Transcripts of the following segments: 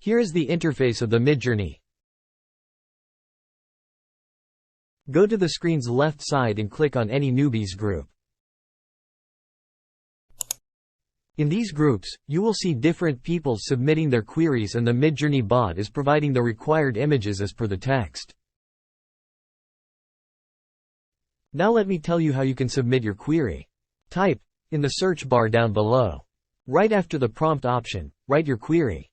Here is the interface of the Midjourney. Go to the screen's left side and click on any newbies group. In these groups, you will see different people submitting their queries, and the Midjourney bot is providing the required images as per the text. Now let me tell you how you can submit your query. Type in the search bar down below. Right after the prompt option, write your query.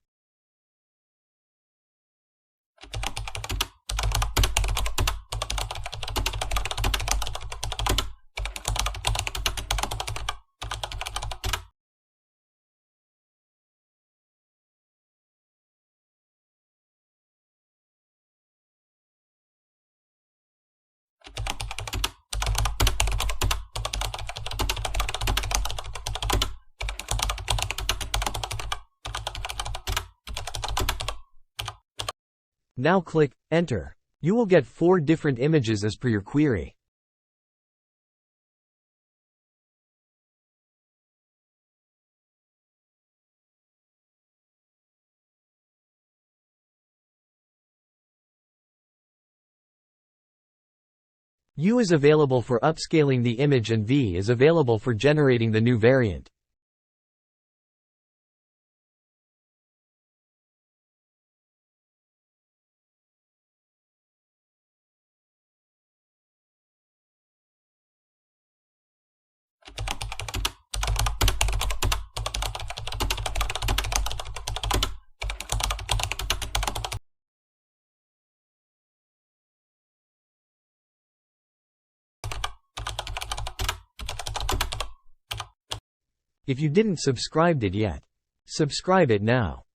Now click Enter. You will get 4 different images as per your query. U is available for upscaling the image and V is available for generating the new variant. If you didn't subscribe it yet, subscribe it now.